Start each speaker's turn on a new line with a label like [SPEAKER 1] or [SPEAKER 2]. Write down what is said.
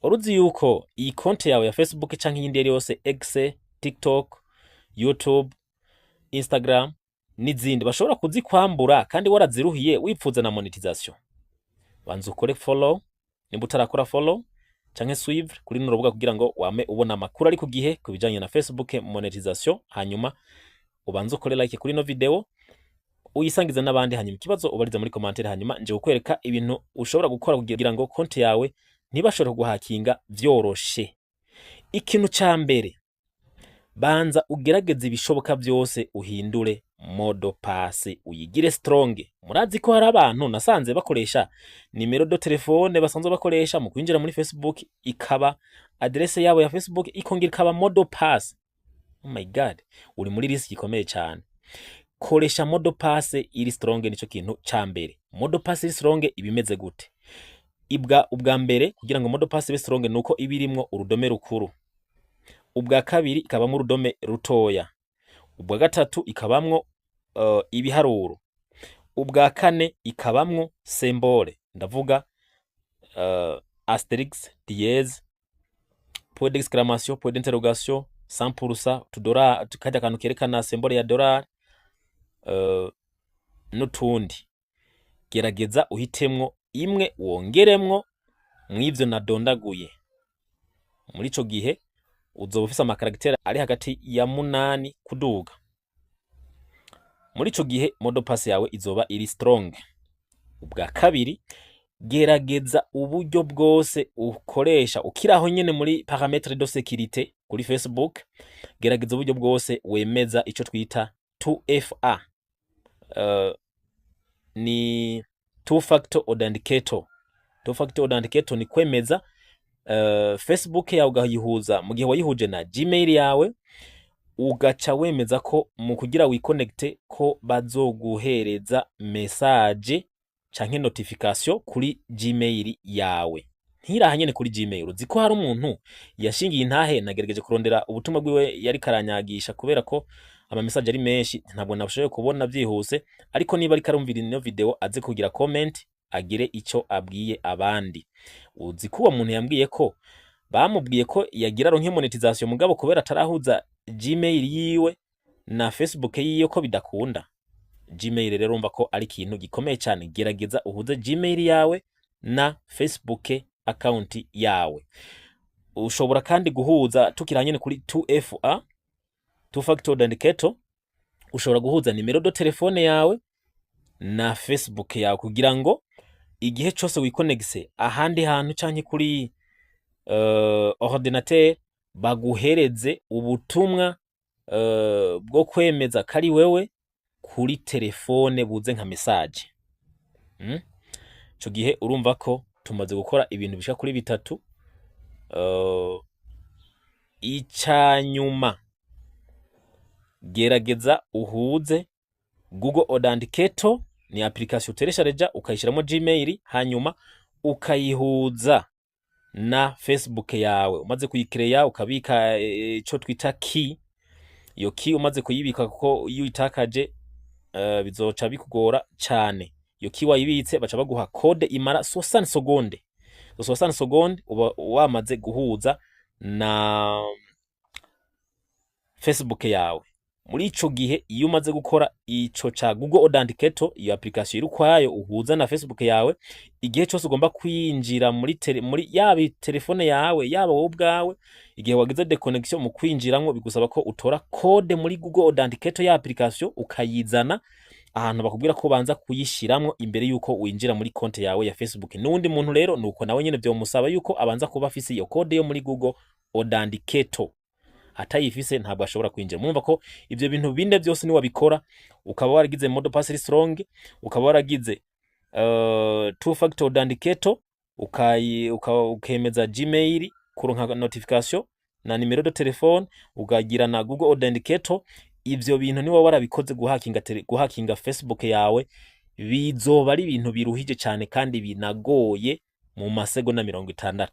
[SPEAKER 1] waruzi yuko iyi compte yawe ya Facebook canke iyindi yose X, TikTok, YouTube, Instagram n'izindi bashobora kuzikwambura kandi waraziruhiye wipfuza na monetization. Banza ukore follow nimba utarakora follow canke suivre kuri no rubuga kugira ngo wame ubona amakuru ari ku gihe kubijanye na Facebook monetization. Hanyuma ubanza ukore like kuri no video uyisangiza n'abandi, hanyuma ikibazo ubariza muri commentaire, hanyuma nje gukwereka ibintu ushobora gukora kugira ngo konti yawe ntibashobora guhakinga vyoroshe. Ikintu ca mbere, banza ugerageze ibishoboka byose uhindure modo pass uyigire strong. Murazi ko hari abantu nasanze bakoresha nimero do telefone basanzwe bakoresha mu kwinjira muri Facebook, ikaba adresse yabo ya Facebook ikongera ikaba modo pass. Oh my god, uri muri risk ikomeye cyane. Koresha modo pass iri strong, nico kintu ca mbere. Modo pass iri strong ibimeze gute? Ubwa mbere kugira ngo modo pass ibe strong nuko ibirimwo urudome rukuru, ubwa kabiri ikabamwo urudome rutoya, ubwa gatatu ikabamwo ibiharuro, ubwa kane ikabamwo symbole, ndavuga asterisk, dièse, point d'exclamation, point d'interrogation, 100%, tudora tukajya kantu kerekana symbole ya dollar n'utundi. Gerageza uhitemwo imwe wongeremwo mw'ivyo nadondaguye. Muri ico gihe uzoba ufise amakaragitere ari hagati ya 8 kuduga. Muri ico gihe modo pass yawe izoba iri strong. Ubwa kabiri, gerageza uburyo bwose ukoresha ukiraho nyene muri parametre de sécurité kuri Facebook. Gerageza uburyo bwose wemeza ico twita 2FA, ni two factor authenticator. Two factor authenticator ni kwemeza Facebook yawe ugayihuza mu gihe wayihuje na Gmail yawe, ugaca wemeza ko mu kugira wiconnecte ko bazoguhereza message canke notification kuri Gmail yawe. Ntiraha nyene kuri Gmail. Uziko hari umuntu yashingiye intahe nagerageje kurondera ubutumwa bwiwe yari karanyagisha kubera ko ama message ari menshi ntabwo nabashoboye kubona byihuse, ariko niba ari karumvira ino video aze kugira comment agire ico abwiye abandi. Uziko uwo muntu yambwiye ko bamubwiye ko yagira ronke monetization mugabo kubera atarahuza Gmail yiwe na Facebook yiwe ko bidakunda. Gmail rero umva ko ari ikintu gikomeye cyane. Gerageza uhuze Gmail yawe na Facebook account yawe. Ushobora kandi guhuza tukiranye kuri 2FA, two factor authenticator. Ushobora guhuza nimero do telefone yawe na Facebook yawe kugira ngo igihe cyose wiconnecte ahandi hantu canke kuri ordinateur baguhereze ubutumwa bwo kwemeza kari wewe kuri telefone buze nka message. Cyo gihe urumva ko tumaze gukora ibintu bishaka kuri bitatu. Icanyuma, gerageza uhuze Google Authenticator, ni application utereshareja ukayishiramo Gmail, hanyuma ukayihuza na Facebook yawe. Umaze kuyikreya ukabika ico twita key. Iyo key umaze kuyibika kuko iyo itakaje bizoca bikugora cyane. Iyo key wayibitse baca baguha code imara 60 seconde. 60 seconde uba wamaze guhuza na Facebook yawe. Muri ico gihe iyo umaze gukora ico ca Google Authenticator, iyo application iri kwayo uhuza na Facebook yawe, igihe cyose ugomba kwinjira muri yaba telefone yawe yaba wowe ubwawe, igihe wagize deconnection mu kwinjiramwo bigusaba ko utora code muri Google Authenticator ya application ukayizana ahantu bakubwira ko banza kuyishiramwo imbere yuko winjira muri konti yawe ya Facebook. Nundi muntu rero nuko nawe nyene byo musaba yuko abanza kuba afise iyo code yo muri Google Authenticator. Atayifise ntabwo ashobora kwinjira. Mumva ko ivyo bintu binde byose ni wabikora, ukaba waragize modo pass strong, ukaba waragize two factor authenticator, ukemeza Gmail kuronka notification na nimero de telefone, ugagira na Google Authenticator. Ivyo bintu ni wowe warabikoze guhakinga Facebook yawe, bizoba ari ibintu biruhije cyane kandi binagoye mu masegonda 60.